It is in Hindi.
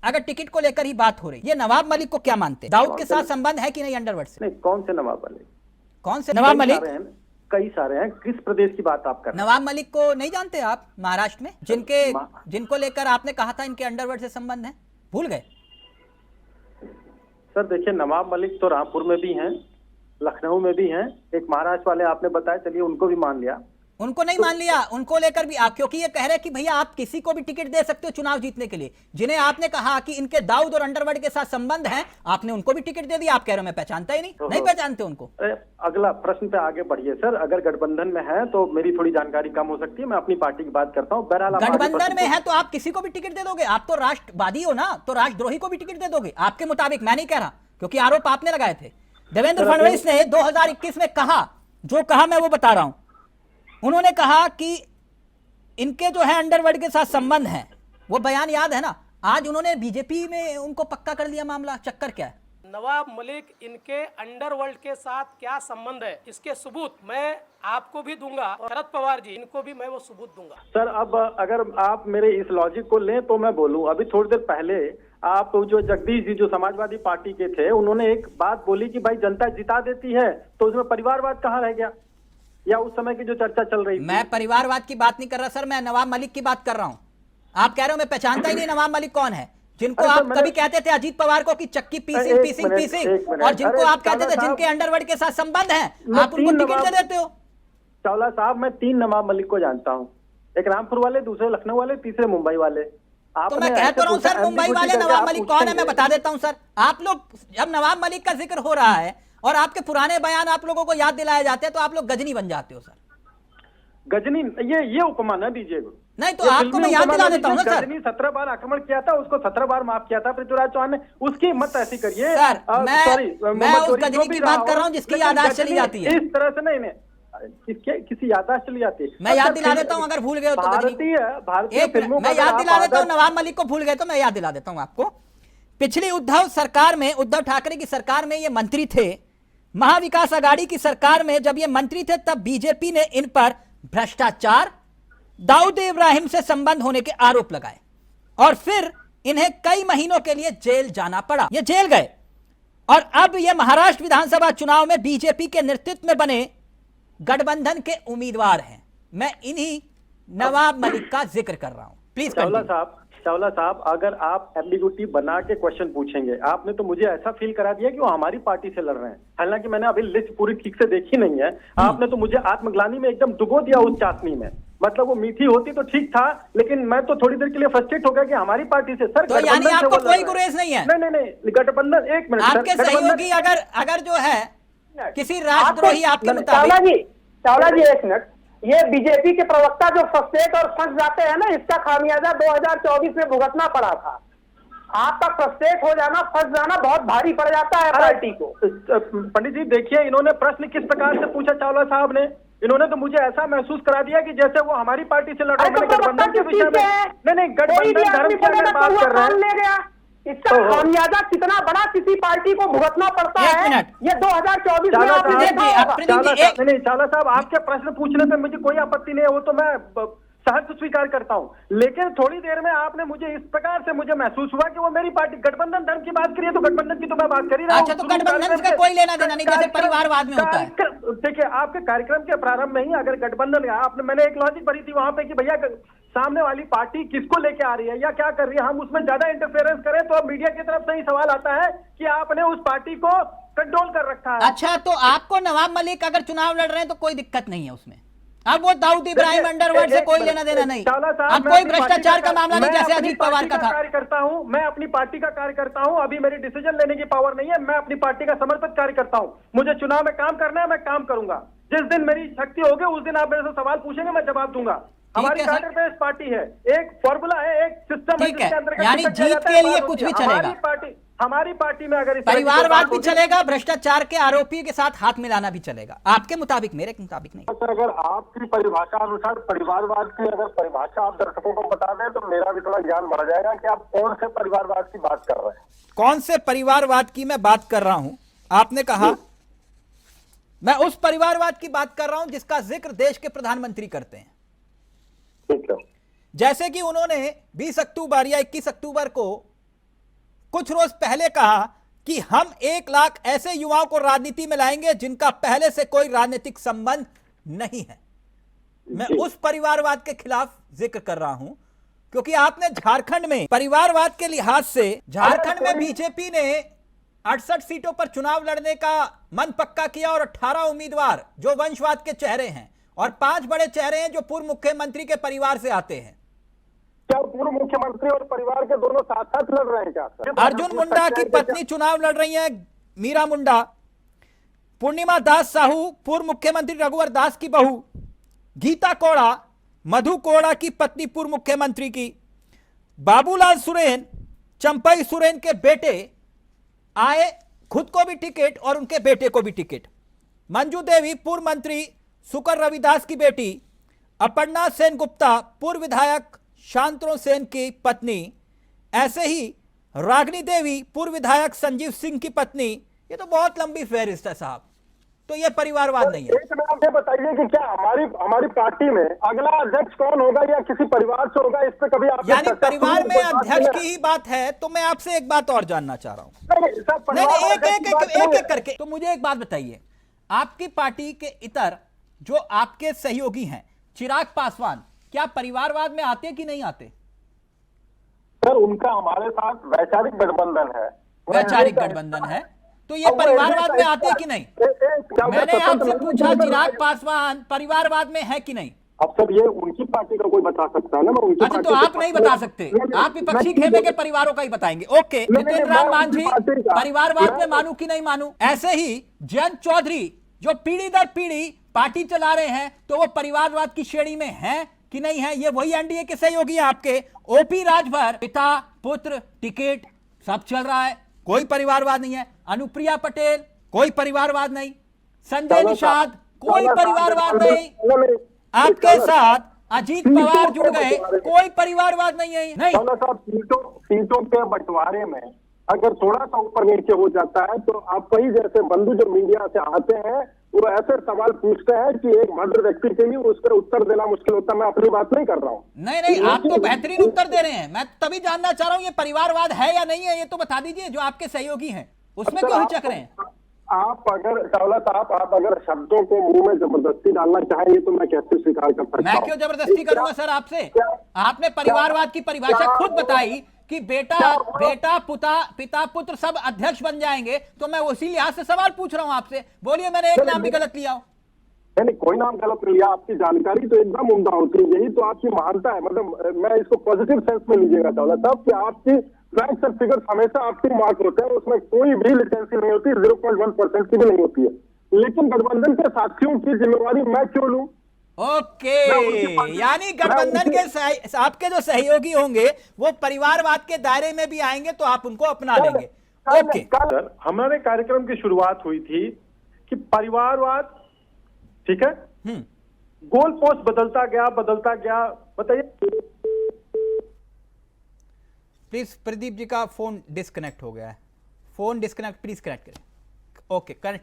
अगर टिकट को लेकर ही बात हो रही, ये नवाब मलिक को क्या मानते हैं? दाऊद के साथ संबंध है कि नहीं अंडरवर्ल्ड से? नहीं, कौन से नवाब मलिक? कौन से नवाब मलिक? कई सारे हैं। किस प्रदेश की बात आप कर रहे हैं? नवाब मलिक को नहीं जानते आप? महाराष्ट्र में जिनको लेकर आपने कहा था इनके अंडरवर्ल्ड से संबंध है, भूल गए? सर देखिए, नवाब मलिक तो रामपुर में भी हैं, लखनऊ में भी हैं। एक महाराष्ट्र वाले आपने बताया, चलिए उनको भी मान लिया। उनको नहीं मान लिया, उनको लेकर भी क्योंकि ये कह रहे कि भैया आप किसी को भी टिकट दे सकते हो चुनाव जीतने के लिए। जिन्हें आपने कहा कि इनके दाऊद और अंडरवर्ल्ड के साथ संबंध है, आपने उनको भी टिकट दे दिया। आप कह रहे हो मैं पहचानता ही नहीं पहचानते उनको। अगला प्रश्न पे आगे बढ़िए सर। अगर गठबंधन में है तो मेरी थोड़ी जानकारी कम हो सकती है, मैं अपनी पार्टी की बात करता हूँ। बहरहाल गठबंधन में है तो आप किसी को भी टिकट दे दोगे? आप तो राष्ट्रवादी हो ना, तो राष्ट्रद्रोही को भी टिकट दे दोगे आपके मुताबिक। मैं नहीं कह रहा, क्योंकि आरोप आपने लगाए थे। देवेंद्र फडणवीस ने 2021 में कहा, जो कहा मैं वो बता रहा हूं। उन्होंने कहा कि इनके जो है अंडरवर्ल्ड के साथ संबंध है, वो बयान याद है ना? आज उन्होंने बीजेपी में उनको पक्का कर दिया मामला। चक्कर क्या है? नवाब मलिक इनके अंडरवर्ल्ड के साथ क्या संबंध है, इसके सबूत मैं आपको भी दूंगा और शरद पवार जी इनको भी मैं वो सबूत दूंगा। सर अब अगर आप मेरे इस लॉजिक को लें तो मैं बोलूं, अभी थोड़ी देर पहले आप जो जगदीश जी जो समाजवादी पार्टी के थे, उन्होंने एक बात बोली कि भाई जनता जिता देती है, तो उसमें परिवारवाद कहाँ रह गया? या उस समय की जो चर्चा चल रही थी। मैं परिवारवाद की बात नहीं कर रहा सर, मैं नवाब मलिक की बात कर रहा हूं। आप कह रहे हो मैं पहचानता ही नहीं नवाब मलिक कौन है, जिनको आप कभी कहते थे अजीत पवार को कि चक्की पीसिंग, और जिनको आप कहते थे जिनके अंडरवर्ल्ड के साथ संबंध है, आप उनको टिकट दे देते हो। चावला साहब, मैं 3 नवाब मलिक को जानता हूं। एक रामपुर वाले, दूसरे लखनऊ वाले, तीसरे मुंबई वाले। तो मैं कहता रहा हूं सर, मुंबई वाले नवाब मलिक कौन है मैं बता देता हूं सर। आप लोग जब नवाब मलिक का जिक्र हो रहा है और आपके पुराने बयान आप लोगों को याद दिलाए जाते हैं, तो आप लोग गजनी बन जाते हो सर। गजनी ये उपमा ना दीजिए। नहीं तो आपको मैं याद दिला देता हूं ना सर। गजनी 17 बार आक्रमण किया था, उसको 17 बार माफ किया था पृथ्वीराज चौहान ने। उसकी हिम्मत ऐसी करिए सर। मैं उस गजनी की बात कर रहा हूं जिसकी याददाश्त चली जाती है। इस तरह से नहीं किसी याददाश्त चली जाती है। मैं याद दिला देता हूं, अगर भूल गए हो तो। भारतीय फिल्मों मैं याद दिला देता हूं, नवाब मलिक को भूल गए तो मैं याद दिला देता हूं आपको। पिछली उद्धव सरकार में, उद्धव ठाकरे की सरकार में ये मंत्री थे, महाविकास आघाड़ी की सरकार में जब ये मंत्री थे, तब बीजेपी ने इन पर भ्रष्टाचार, दाऊद इब्राहिम से संबंध होने के आरोप लगाए और फिर इन्हें कई महीनों के लिए जेल जाना पड़ा। ये जेल गए और अब ये महाराष्ट्र विधानसभा चुनाव में बीजेपी के नेतृत्व में बने गठबंधन के उम्मीदवार हैं। मैं इन्हीं नवाब मलिक का जिक्र कर रहा हूं। प्लीज चावला साहब, अगर आप एम्बिग्यूटी बना के क्वेश्चन पूछेंगे, आपने तो मुझे ऐसा फील करा दिया कि वो हमारी पार्टी से लड़ रहे हैं। हालांकि मैंने अभी लिस्ट पूरी ठीक से देखी नहीं है। आपने तो मुझे आत्मग्लानि में एकदम डुबो दिया उस चाशनी में। मतलब वो मीठी होती तो ठीक था, लेकिन मैं तो थोड़ी देर के लिए फ्रस्ट्रेट हो गया कि हमारी पार्टी से। सर तो यानी आपको कोई गुरेज नहीं है? नहीं, गठबंधन, एक मिनट, आपके सहयोगी अगर जो है किसी राष्ट्रद्रोही आपके मुताबिक। चावला जी एक मिनट, ये बीजेपी के प्रवक्ता जो फ्रस्ट्रेट और फंस जाते हैं ना, इसका खामियाजा 2024 में भुगतना पड़ा था। आपका फ्रस्ट्रेट हो जाना, फंस जाना बहुत भारी पड़ जाता है पार्टी को। पंडित जी देखिए, इन्होंने प्रश्न किस प्रकार से पूछा चावला साहब ने। इन्होंने तो मुझे ऐसा महसूस करा दिया कि जैसे वो हमारी पार्टी से लड़ रहे हैं। गठबंधन के विषय में नहीं, गठबंधन धर्म की अगर बात कर रहे हैं, इसका खामियाजा कितना बड़ा किसी पार्टी को भुगतना पड़ता है, ये 2024 में नहीं। चावला साहब, आपके प्रश्न पूछने पे मुझे कोई आपत्ति नहीं है, वो तो मैं सहर्ष स्वीकार करता हूं। लेकिन थोड़ी देर में आपने मुझे इस प्रकार से मुझे महसूस हुआ कि वो मेरी पार्टी। गठबंधन धर्म की बात करिए तो गठबंधन की तो मैं बात कर ही रहा हूं। अच्छा, तो गठबंधन का कोई लेना देना नहीं, जैसे परिवारवाद में होता है। देखिए, आपके कार्यक्रम के प्रारंभ में ही अगर गठबंधन, आपने, मैंने एक लॉजिक भरी थी वहां पे कि भैया सामने वाली पार्टी किसको लेके आ रही है या क्या कर रही है, हम उसमें ज्यादा इंटरफेरेंस करें तो अब मीडिया की तरफ से ही सवाल आता है कि आपने उस पार्टी को कंट्रोल कर रखा है। अच्छा, तो आपको नवाब मलिक अगर चुनाव लड़ रहे हैं तो कोई दिक्कत नहीं है उसमें। अब वो दाऊद इब्राहिम अंडरवर्ल्ड से कोई लेना देना नहीं। अब कोई भ्रष्टाचार का मामला नहीं जैसे अजीत पवार का था। कार्य करता हूं, मैं अपनी पार्टी का कार्य करता हूं। अभी मेरी डिसीजन लेने की पावर नहीं है। मैं अपनी पार्टी का समर्पित कार्य करता हूं। मुझे चुनाव में काम करना है, मैं काम करूंगा। जिस दिन मेरी शक्ति होगी उस दिन आप मेरे से सवाल पूछेंगे, मैं जवाब दूंगा। हमारी कार्डर बेस्ड पार्टी है, एक फॉर्मूला है, एक सिस्टम है जिसके अंदर यानी जीत के लिए कुछ भी चलेगा। हमारी पार्टी में अगर परिवारवाद भी चलेगा, भ्रष्टाचार के आरोपियों के साथ हाथ मिलाना भी चलेगा, आपके मुताबिक, मेरे मुताबिक नहीं। सर, अगर आपकी परिभाषा अनुसार परिवारवाद की अगर परिभाषा आप दर्शकों को बता दें तो मेरा भी थोड़ा ज्ञान बढ़ जाएगा कि आप कौन से परिवारवाद की बात कर रहे हैं। कौन से परिवारवाद की मैं बात कर रहा हूं? आपने कहा मैं उस परिवारवाद की बात कर रहा हूं जिसका जिक्र देश के प्रधानमंत्री करते हैं। ठीक है। जैसे कि उन्होंने 20 अक्टूबर या 21 अक्टूबर को कुछ रोज पहले कहा कि हम 1 लाख ऐसे युवाओं को राजनीति में लाएंगे जिनका पहले से कोई राजनीतिक संबंध नहीं है। मैं उस परिवारवाद के खिलाफ जिक्र कर रहा हूं क्योंकि आपने झारखंड में परिवारवाद के लिहाज से झारखंड में बीजेपी ने 68 सीटों पर चुनाव लड़ने का मन पक्का किया और 18 उम्मीदवार जो वंशवाद के चेहरे हैं और 5 बड़े चेहरे हैं जो पूर्व मुख्यमंत्री के परिवार से आते हैं। क्या पूर्व मुख्यमंत्री और परिवार के दोनों साथ साथ लड़ रहे हैं क्या सर? अर्जुन मुंडा की पत्नी चुनाव लड़ रही है, मीरा मुंडा। पूर्णिमा दास साहू पूर्व मुख्यमंत्री रघुवर दास की बहू। गीता कोड़ा मधु कोड़ा की पत्नी पूर्व मुख्यमंत्री की। बाबूलाल सोरेन चंपई सोरेन के बेटे आए, खुद को भी टिकट और उनके बेटे को भी टिकट। मंजू देवी पूर्व मंत्री सुकर रविदास की बेटी। अपर्णा सेन गुप्ता पूर्व विधायक शांतनु सेन की पत्नी। ऐसे ही रागिनी देवी पूर्व विधायक संजीव सिंह की पत्नी। ये तो बहुत लंबी फहरिस्त है साहब, तो ये परिवारवाद नहीं है। एक नाम से बताइए कि क्या हमारी पार्टी में अगला अध्यक्ष कौन होगा या किसी परिवार से होगा, इस पे कभी आप यानी परिवार में अध्यक्ष की ही बात है, तो मैं आपसे एक बात और जानना चाह रहा हूं। नहीं, एक करके तो मुझे एक बात बताइए, आपकी पार्टी के इतर जो आपके सहयोगी हैं, चिराग पासवान, क्या परिवारवाद में आते कि नहीं आते? सर उनका हमारे साथ वैचारिक गठबंधन है। वैचारिक गठबंधन है, तो ये परिवारवाद में आते कि नहीं? मैंने आपसे पूछा चिराग पासवान परिवारवाद में है कि नहीं? अब सर ये उनकी पार्टी का कोई बता सकता है ना, मैं उनकी अच्छा, तो आप नहीं बता सकते, आप विपक्षी खेमे के परिवारों का ही बताएंगे। ओके, नितिन राम मांझी परिवारवाद में मानू कि नहीं मानू? ऐसे ही जयंत चौधरी जो पीढ़ी दर पीढ़ी पार्टी चला रहे हैं, तो वो परिवारवाद की श्रेणी में हैं कि नहीं है? ये वही एनडीए के सहयोगी हैं आपके। ओपी राजभर पिता पुत्र टिकट सब चल रहा है, कोई परिवारवाद नहीं है। अनुप्रिया पटेल कोई परिवारवाद नहीं। संजय निषाद कोई परिवारवाद नहीं। आपके साथ अजीत पवार जुड़ गए, कोई परिवारवाद नहीं है। नहीं साहब, सीटों के बंटवारे में अगर थोड़ा सा ऊपर नीचे हो जाता है तो आप वही जैसे बंधु जो मीडिया से आते हैं वो ऐसे सवाल पूछते हैं कि एक भद्र व्यक्ति के लिए उसका उत्तर देना मुश्किल होता है। मैं अपनी बात नहीं कर रहा हूँ। नहीं, आप तो बेहतरीन उत्तर दे रहे हैं। मैं तभी जानना चाह रहा हूँ ये परिवारवाद है या नहीं है, ये तो बता दीजिए। जो आपके सहयोगी हैं उसमें क्यों हिचक रहे हैं? आप अगर चावला साहब, आप अगर शब्दों को मुंह में जबरदस्ती डालना चाहेंगे तो मैं कैसे स्वीकार कर सकता हूं? मैं क्यों जबरदस्ती करूंगा सर आपसे? आपने परिवारवाद की परिभाषा खुद बताई कि बेटा पिता पुत्र सब अध्यक्ष बन जाएंगे, तो मैं उसी लिहाज से सवाल पूछ रहा हूं आपसे। बोलिए, मैंने एक नाम भी गलत लिया हो? नहीं, कोई नाम गलत नहीं लिया। आपकी जानकारी तो एकदम उम्दा होती है, यही तो आपकी महानता है। मतलब मैं इसको पॉजिटिव सेंस में लीजिएगा चावला साहब कि आपकी फैक्ट्स और फिगर्स हमेशा आपके मार्क होते हैं, उसमें कोई भी लिटेंसी नहीं होती, 0.1% की भी नहीं होती है। लेकिन गठबंधन के साथियों की जिम्मेवारी मैं क्यों लूं? ओके, यानी गठबंधन के आपके जो सहयोगी होंगे वो परिवारवाद के दायरे में भी आएंगे तो आप उनको अपना लेंगे। ओके सर, हमारे कार्यक्रम की शुरुआत हुई थी कि परिवारवाद, ठीक है, गोल पोस्ट बदलता गया। बताइए प्लीज, प्रदीप जी का फोन डिस्कनेक्ट हो गया है। फोन डिस्कनेक्ट, प्लीज कनेक्ट करें। Okay, connect.